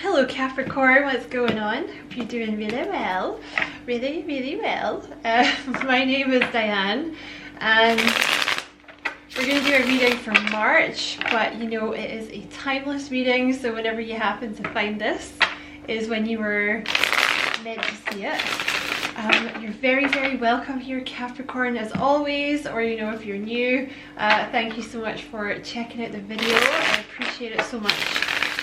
Hello Capricorn, what's going on? Hope you're doing really well. Really well. My name is Diane and we're going to do a reading for March, but you know it is a timeless reading, so whenever you happen to find this is when you were meant to see it. You're very welcome here Capricorn as always, or you know if you're new, thank you so much for checking out the video. I appreciate it so much.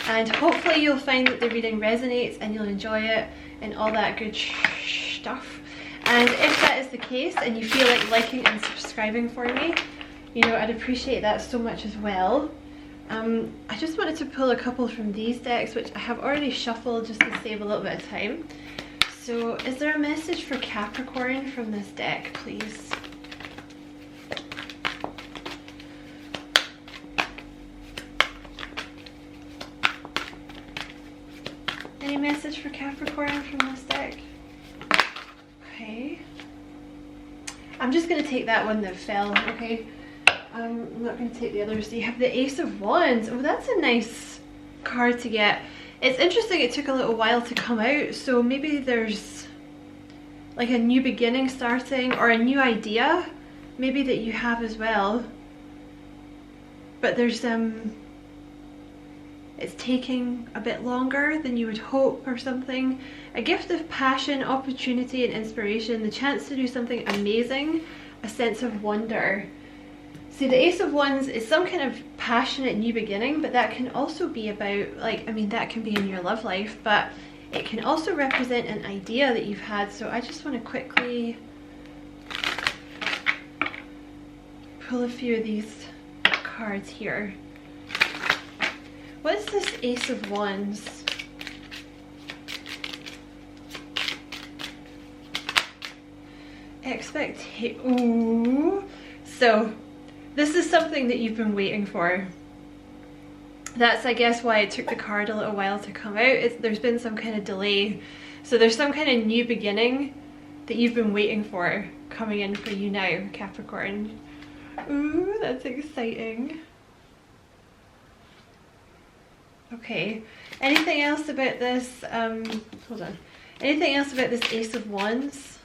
And hopefully you'll find that the reading resonates and you'll enjoy it and all that good stuff. And if that is the case and you feel like liking and subscribing for me, you know, I'd appreciate that so much as well. I just wanted to pull a couple from these decks, which I have already shuffled just to save a little bit of time. So is there a message for Capricorn from this deck, please? Any message for Capricorn from this deck? Okay. I'm just going to take that one that fell, okay? I'm not going to take the others. So you have the Ace of Wands. Oh, that's a nice card to get. It's interesting it took a little while to come out, so maybe there's like a new beginning starting or a new idea maybe that you have as well. But there's it's taking a bit longer than you would hope or something. A gift of passion, opportunity and inspiration, the chance to do something amazing, a sense of wonder. See, the Ace of Wands is some kind of passionate new beginning, but that can also be about, like, I mean, that can be in your love life, but it can also represent an idea that you've had. So I just want to quickly pull a few of these cards here. What is this Ace of Wands? Ooh. So this is something that you've been waiting for. That's, I guess, why it took the card a little while to come out. There's been some kind of delay. So there's some kind of new beginning that you've been waiting for coming in for you now, Capricorn. Ooh, that's exciting. Okay, anything else about this, hold on, anything else about this Ace of Wands?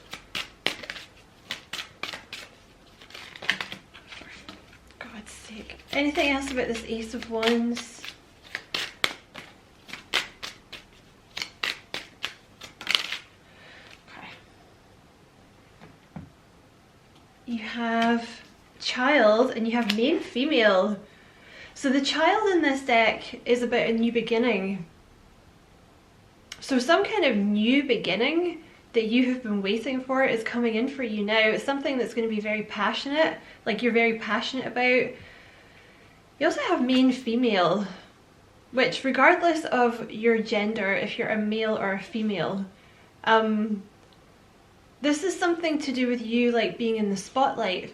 For God's sake. Anything else about this Ace of Wands? Okay. You have child and you have main female. So the child in this deck is about a new beginning. So some kind of new beginning that you have been waiting for is coming in for you now. It's something that's going to be very passionate, like you're very passionate about. You also have main female, which regardless of your gender, if you're a male or a female, this is something to do with you like being in the spotlight.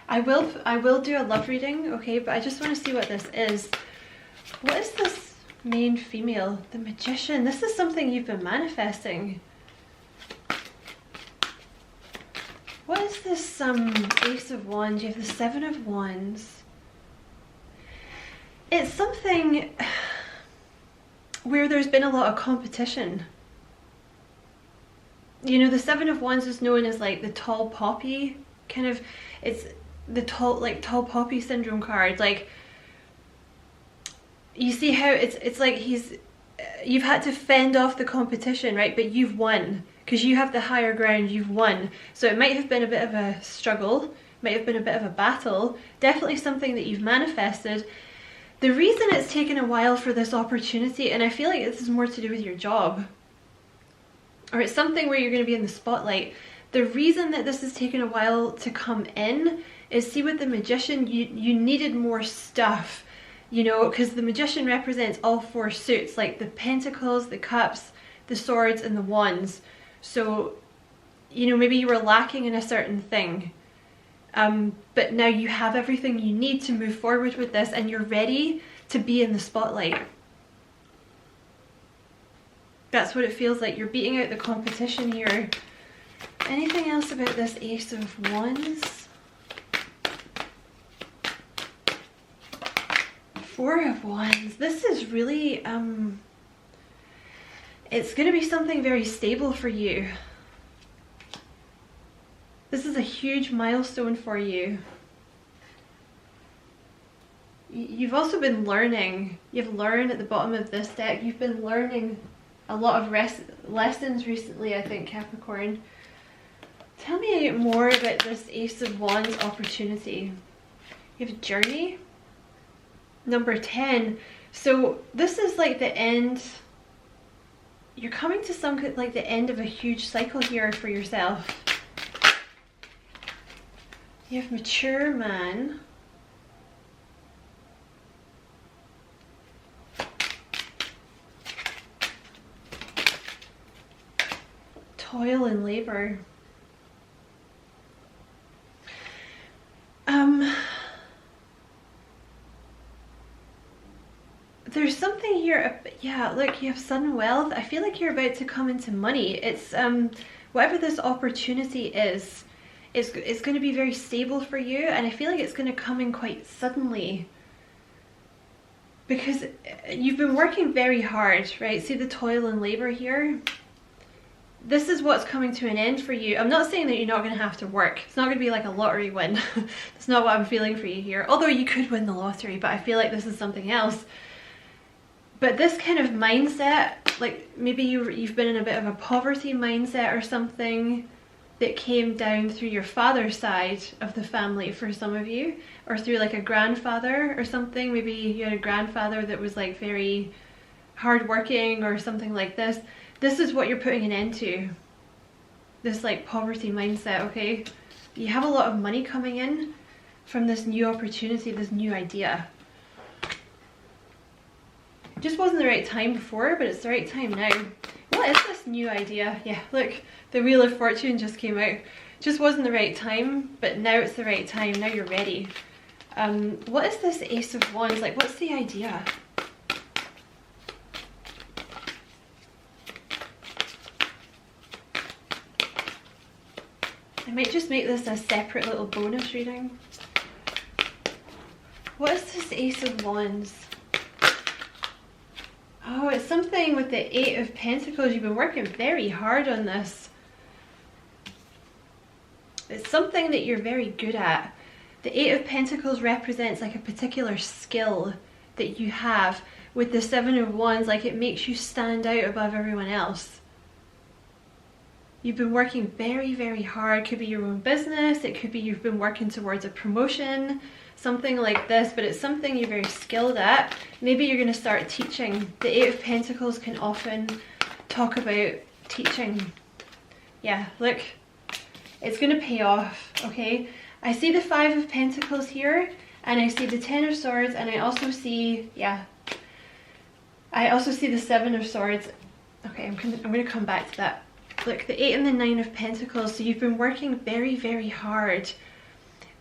I will do a love reading, okay, but I just want to see what this is. What is this main female? The Magician. This is something you've been manifesting. What is this Ace of Wands? You have the Seven of Wands. It's something where there's been a lot of competition. You know, the Seven of Wands is known as like the tall poppy kind of, it's the tall poppy syndrome card. Like, you see how it's like you've had to fend off the competition, right? But you've won because you have the higher ground. You've won. So it might have been a bit of a struggle, might have been a bit of a battle, definitely something that you've manifested. The reason it's taken a while for this opportunity, and I feel like this is more to do with your job, or it's something where you're going to be in the spotlight. The reason that this has taken a while to come in is, see, with the Magician, you needed more stuff, you know, because the Magician represents all four suits, like the Pentacles, the Cups, the Swords, and the Wands. So, you know, maybe you were lacking in a certain thing, but now you have everything you need to move forward with this, and you're ready to be in the spotlight. That's what it feels like. You're beating out the competition here. Anything else about this Ace of Wands? Four of Wands. This is really, it's going to be something very stable for you. This is a huge milestone for you. You've also been learning. You've learned at the bottom of this deck. You've been learning a lot of lessons recently, I think, Capricorn. Tell me more about this Ace of Wands opportunity. You have a journey. Number 10. So this is like the end. You're coming to some, like the end of a huge cycle here for yourself. You have mature man. Toil and labor. There's something here, yeah, look, you have sudden wealth. I feel like you're about to come into money. It's, whatever this opportunity is, it's going to be very stable for you, and I feel like it's going to come in quite suddenly. Because you've been working very hard, right? See the toil and labor here? This is what's coming to an end for you. I'm not saying that you're not going to have to work. It's not going to be like a lottery win. That's not what I'm feeling for you here. Although you could win the lottery, but I feel like this is something else. But this kind of mindset, like maybe you've been in a bit of a poverty mindset or something that came down through your father's side of the family for some of you, or through like a grandfather or something. Maybe you had a grandfather that was like very hardworking or something like this. This is what you're putting an end to. This like poverty mindset, okay? You have a lot of money coming in from this new opportunity, this new idea. Just wasn't the right time before, but it's the right time now. What is this new idea? Yeah, look, the Wheel of Fortune just came out. Just wasn't the right time, but now it's the right time. Now you're ready. What is this Ace of Wands? Like, what's the idea? I might just make this a separate little bonus reading. What is this Ace of Wands? Oh, it's something with the Eight of Pentacles. You've been working very hard on this. It's something that you're very good at. The Eight of Pentacles represents like a particular skill that you have. With the Seven of Wands, like it makes you stand out above everyone else. You've been working very, very hard. It could be your own business. It could be you've been working towards a promotion. Something like this, but it's something you're very skilled at. Maybe you're going to start teaching. The Eight of Pentacles can often talk about teaching. Yeah, look, it's going to pay off, okay? I see the Five of Pentacles here, and I see the Ten of Swords, and I also see, yeah, I also see the Seven of Swords. Okay, I'm going to come back to that. Look, the Eight and the Nine of Pentacles. So you've been working very, very hard.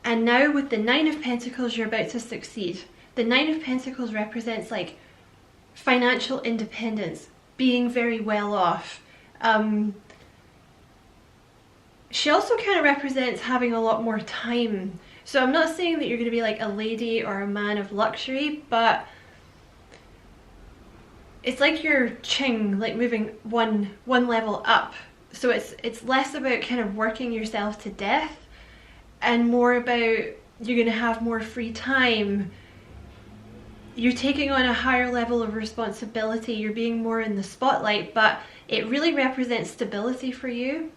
And now with the Nine of Pentacles, you're about to succeed. The Nine of Pentacles represents like financial independence, being very well off. She also kind of represents having a lot more time. So I'm not saying that you're going to be like a lady or a man of luxury, but it's like you're ching, like moving one level up. So it's less about kind of working yourself to death, and more about you're going to have more free time. You're taking on a higher level of responsibility. You're being more in the spotlight, but it really represents stability for you.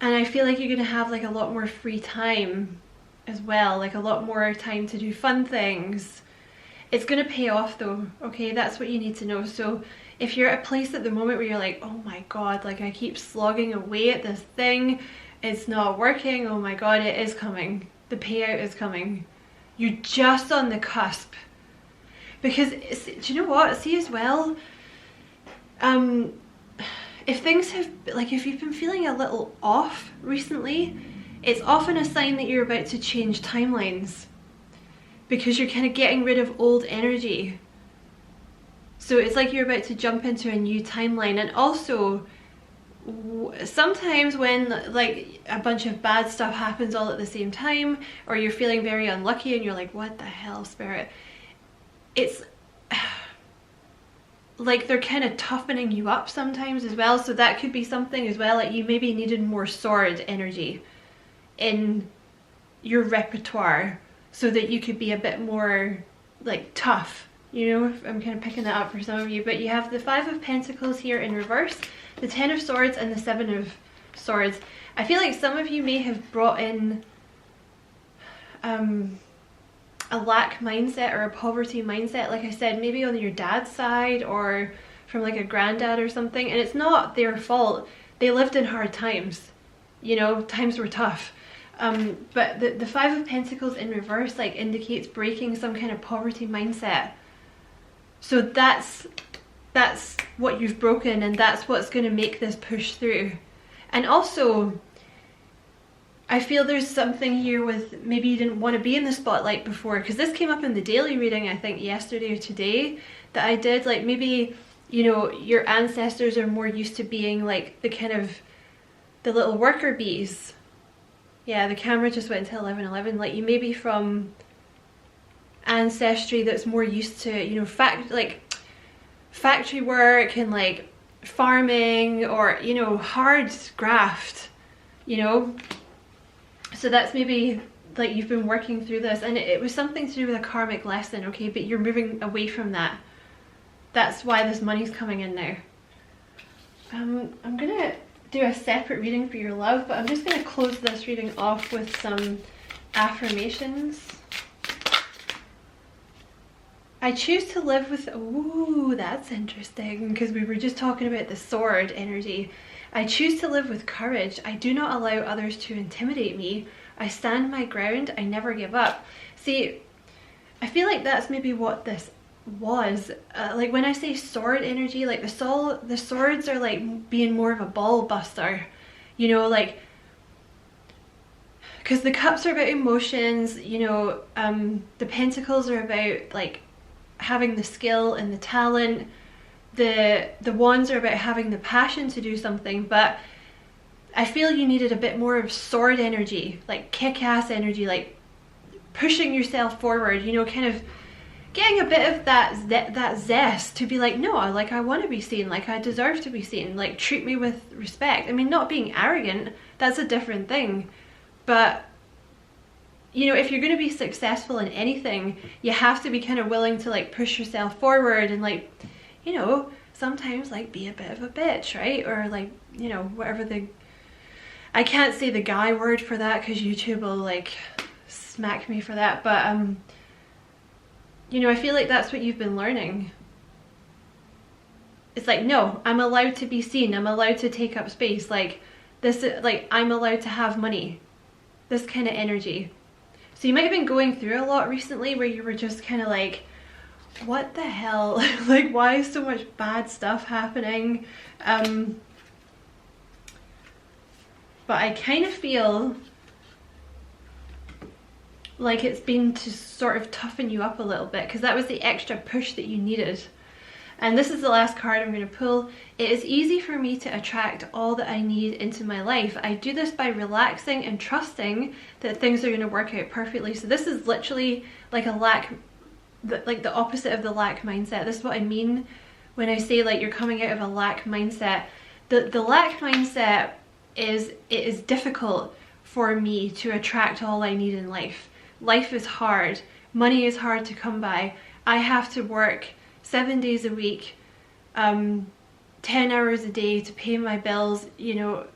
And I feel like you're going to have like a lot more free time as well, like a lot more time to do fun things. It's going to pay off though, okay? That's what you need to know. So if you're at a place at the moment where you're like, oh my God, like I keep slogging away at this thing, it's not working, oh my God, it is coming. The payout is coming. You're just on the cusp. Because, do you know what? See as well, if things have, like if you've been feeling a little off recently, it's often a sign that you're about to change timelines. Because you're kind of getting rid of old energy. So it's like you're about to jump into a new timeline. And also, sometimes when like a bunch of bad stuff happens all at the same time, or you're feeling very unlucky and you're like, what the hell, Spirit, it's like they're kind of toughening you up sometimes as well. So that could be something as well, like you maybe needed more sword energy in your repertoire so that you could be a bit more like tough, you know. I'm kind of picking that up for some of you. But you have the 5 of Pentacles here in reverse, the 10 of Swords, and the 7 of Swords. I feel like some of you may have brought in a lack mindset or a poverty mindset, like I said, maybe on your dad's side or from like a granddad or something, and it's not their fault. They lived in hard times, you know, times were tough. But the 5 of Pentacles in reverse like indicates breaking some kind of poverty mindset. So that's what you've broken, and that's what's going to make this push through. And also, I feel there's something here with maybe you didn't want to be in the spotlight before, because this came up in the daily reading, I think yesterday or today, that I did. Like maybe, you know, your ancestors are more used to being like the kind of the little worker bees. Yeah, the camera just went to 11:11. Like you may be from ancestry that's more used to, you know, factory work and like farming, or, you know, hard graft, you know. So that's maybe like you've been working through this, and it was something to do with a karmic lesson, okay, but you're moving away from that. That's why this money's coming in now. I'm gonna do a separate reading for your love, but I'm just gonna close this reading off with some affirmations. I choose to live with, ooh, that's interesting, because we were just talking about the sword energy. I choose to live with courage. I do not allow others to intimidate me. I stand my ground. I never give up. See, I feel like that's maybe what this was. Like when I say sword energy, like the swords are like being more of a ball buster, you know, like, because the cups are about emotions, you know, the pentacles are about like having the skill and the talent. The wands are about having the passion to do something, but I feel you needed a bit more of sword energy, like kick-ass energy, like pushing yourself forward, you know, kind of getting a bit of that zest to be like, no, like I want to be seen, like I deserve to be seen, like treat me with respect. I mean, not being arrogant, that's a different thing, but you know, if you're going to be successful in anything, you have to be kind of willing to like push yourself forward and like, you know, sometimes like be a bit of a bitch, right? Or like, you know, whatever I can't say the guy word for that because YouTube will like smack me for that, but you know, I feel like that's what you've been learning. It's like, no, I'm allowed to be seen, I'm allowed to take up space, like this, like I'm allowed to have money, this kind of energy. So you might have been going through a lot recently where you were just kind of like, what the hell, like why is so much bad stuff happening? But I kind of feel like it's been to sort of toughen you up a little bit, because that was the extra push that you needed. And this is the last card I'm going to pull. It is easy for me to attract all that I need into my life. I do this by relaxing and trusting that things are going to work out perfectly. So this is literally like a like the opposite of the lack mindset. This is what I mean when I say like you're coming out of a lack mindset. The lack mindset is, it is difficult for me to attract all I need in life. Life is hard. Money is hard to come by. I have to work 7 days a week, 10 hours a day to pay my bills, you know.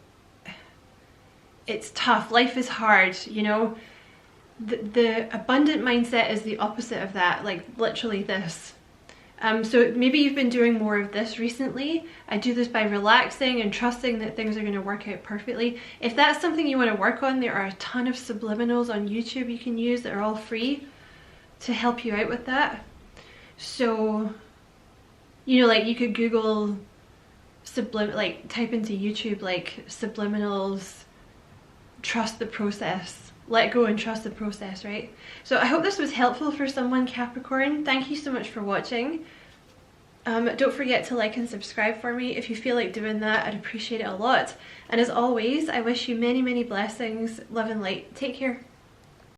It's tough. Life is hard, you know. The abundant mindset is the opposite of that, like literally this. So maybe you've been doing more of this recently. I do this by relaxing and trusting that things are going to work out perfectly. If that's something you want to work on, there are a ton of subliminals on YouTube you can use that are all free to help you out with that. So, you know, like you could Google like type into YouTube like subliminals, trust the process, let go and trust the process, right? So I hope this was helpful for someone, Capricorn. Thank you so much for watching. Don't forget to like and subscribe for me. If you feel like doing that, I'd appreciate it a lot. And as always, I wish you many, many blessings, love and light. Take care.